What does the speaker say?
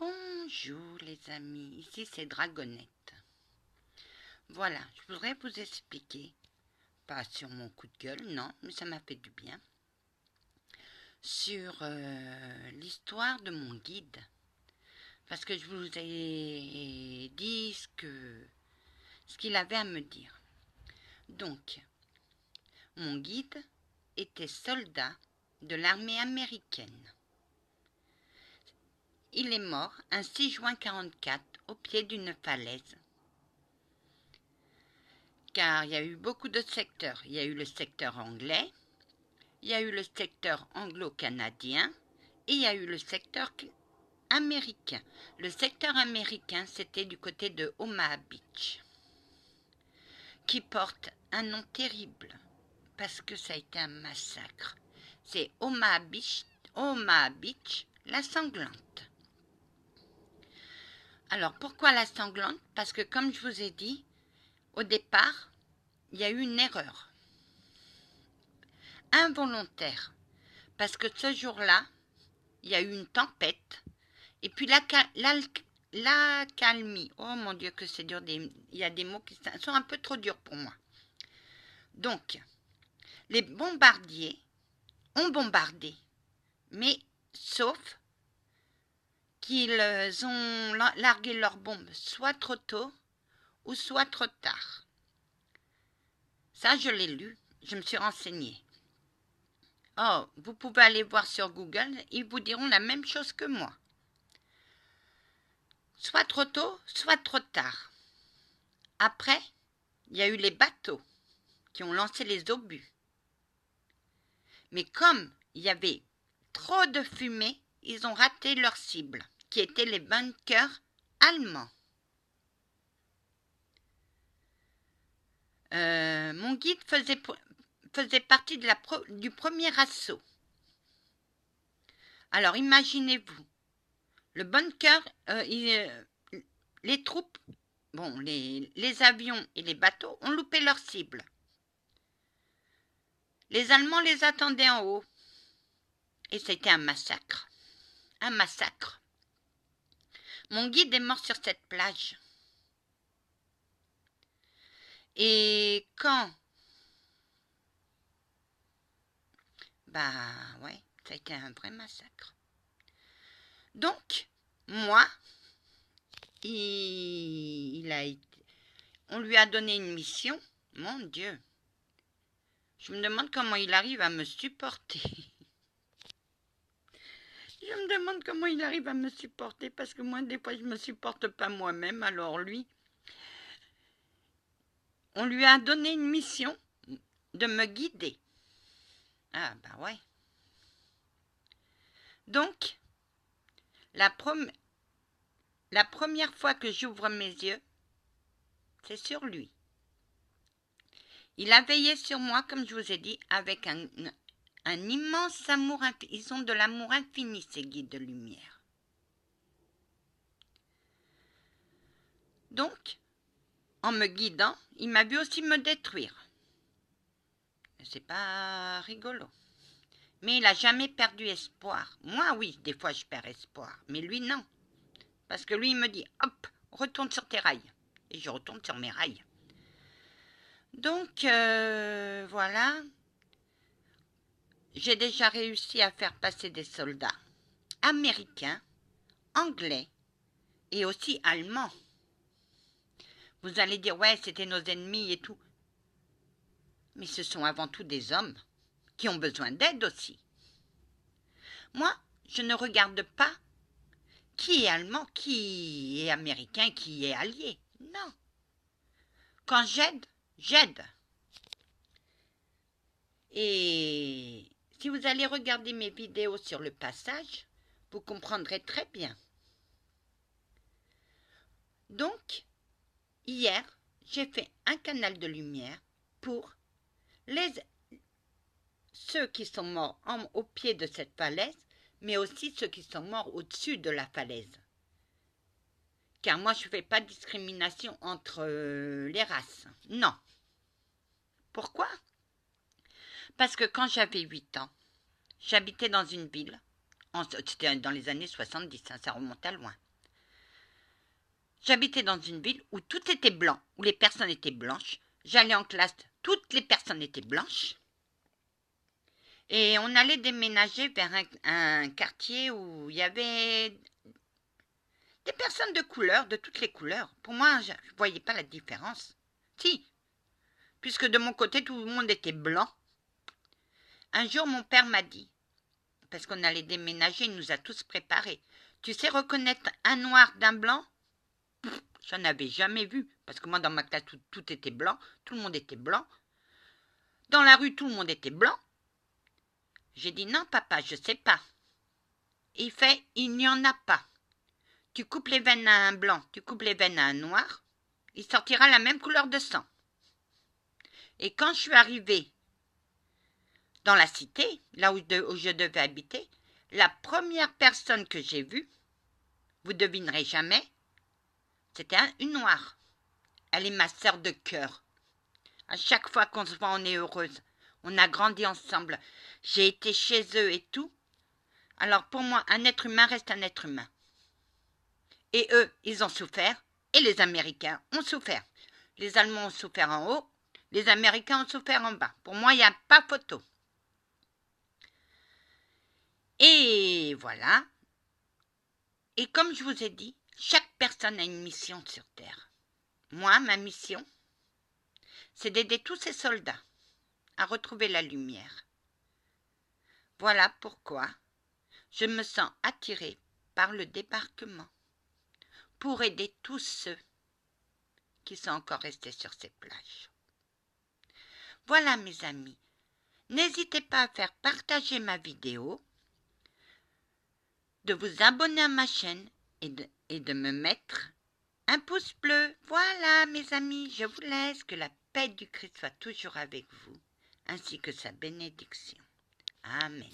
Bonjour les amis, ici c'est Dragonette. Voilà, je voudrais vous expliquer, pas sur mon coup de gueule, non, mais ça m'a fait du bien, sur l'histoire de mon guide. Parce que je vous ai dit ce qu'il avait à me dire. Donc, mon guide était soldat de l'armée américaine. Il est mort un 6 juin 1944 au pied d'une falaise. Car il y a eu beaucoup de secteurs. Il y a eu le secteur anglais, il y a eu le secteur anglo-canadien et il y a eu le secteur américain. Le secteur américain, c'était du côté de Omaha Beach, qui porte un nom terrible parce que ça a été un massacre. C'est Omaha Beach, la sanglante. Alors pourquoi la sanglante? Parce que comme je vous ai dit, au départ, il y a eu une erreur involontaire. Parce que ce jour-là, il y a eu une tempête. Et puis l'accalmie. Oh mon Dieu, que c'est dur. Il y a des mots qui sont un peu trop durs pour moi. Donc, les bombardiers ont bombardé. Mais sauf qu'ils ont largué leurs bombes soit trop tôt ou soit trop tard. Ça, je l'ai lu. Je me suis renseignée. Oh, vous pouvez aller voir sur Google, ils vous diront la même chose que moi. Soit trop tôt, soit trop tard. Après, il y a eu les bateaux qui ont lancé les obus. Mais comme il y avait trop de fumée, ils ont raté leur cible, qui étaient les bunkers allemands. Mon guide faisait partie du premier assaut. Alors imaginez-vous, le bunker, les troupes, bon, les avions et les bateaux ont loupé leur cible. Les Allemands les attendaient en haut. Et c'était un massacre. Un massacre. Mon guide est mort sur cette plage. Et quand? Bah ouais, ça a été un vrai massacre. Donc, moi, on lui a donné une mission. Mon Dieu. Je me demande comment il arrive à me supporter. Je me demande comment il arrive à me supporter parce que moi, des fois, je ne me supporte pas moi-même. Alors lui, on lui a donné une mission de me guider. Ah bah ouais. Donc, la première fois que j'ouvre mes yeux, c'est sur lui. Il a veillé sur moi, comme je vous ai dit, avec un immense amour. Ils ont de l'amour infini, ces guides de lumière. Donc, en me guidant, il m'a vu aussi me détruire. C'est pas rigolo. Mais il n'a jamais perdu espoir. Moi, oui, des fois je perds espoir. Mais lui, non. Parce que lui, il me dit, hop, retourne sur tes rails. Et je retourne sur mes rails. Donc, voilà. J'ai déjà réussi à faire passer des soldats américains, anglais et aussi allemands. Vous allez dire, ouais, c'était nos ennemis et tout. Mais ce sont avant tout des hommes qui ont besoin d'aide aussi. Moi, je ne regarde pas qui est allemand, qui est américain, qui est allié. Non. Quand j'aide, j'aide. Et si vous allez regarder mes vidéos sur le passage, vous comprendrez très bien. Donc, hier, j'ai fait un canal de lumière pour ceux qui sont morts au pied de cette falaise, mais aussi ceux qui sont morts au-dessus de la falaise. Car moi, je ne fais pas de discrimination entre les races. Non. Pourquoi? Parce que quand j'avais 8 ans, j'habitais dans une ville, c'était dans les années 70, ça remonte à loin. J'habitais dans une ville où tout était blanc, où les personnes étaient blanches. J'allais en classe, toutes les personnes étaient blanches. Et on allait déménager vers un quartier où il y avait des personnes de couleur, de toutes les couleurs. Pour moi, je ne voyais pas la différence. Si, puisque de mon côté, tout le monde était blanc. Un jour, mon père m'a dit, parce qu'on allait déménager, il nous a tous préparés. Tu sais reconnaître un noir d'un blanc? J'en avais jamais vu, parce que moi, dans ma classe, tout était blanc, tout le monde était blanc. Dans la rue, tout le monde était blanc. J'ai dit, non, papa, je sais pas. Il fait, il n'y en a pas. Tu coupes les veines à un blanc, tu coupes les veines à un noir, il sortira la même couleur de sang. Et quand je suis arrivée dans la cité, là où je devais habiter, la première personne que j'ai vue, vous devinerez jamais, c'était une noire. Elle est ma sœur de cœur. À chaque fois qu'on se voit, on est heureuse. On a grandi ensemble. J'ai été chez eux et tout. Alors pour moi, un être humain reste un être humain. Et eux, ils ont souffert. Et les Américains ont souffert. Les Allemands ont souffert en haut. Les Américains ont souffert en bas. Pour moi, il n'y a pas photo. Et voilà. Et comme je vous ai dit, chaque personne a une mission sur Terre. Moi, ma mission, c'est d'aider tous ces soldats à retrouver la lumière. Voilà pourquoi je me sens attirée par le débarquement pour aider tous ceux qui sont encore restés sur ces plages. Voilà mes amis, n'hésitez pas à faire partager ma vidéo, de vous abonner à ma chaîne et de me mettre un pouce bleu. Voilà mes amis, je vous laisse, que la paix du Christ soit toujours avec vous, ainsi que sa bénédiction. Amen.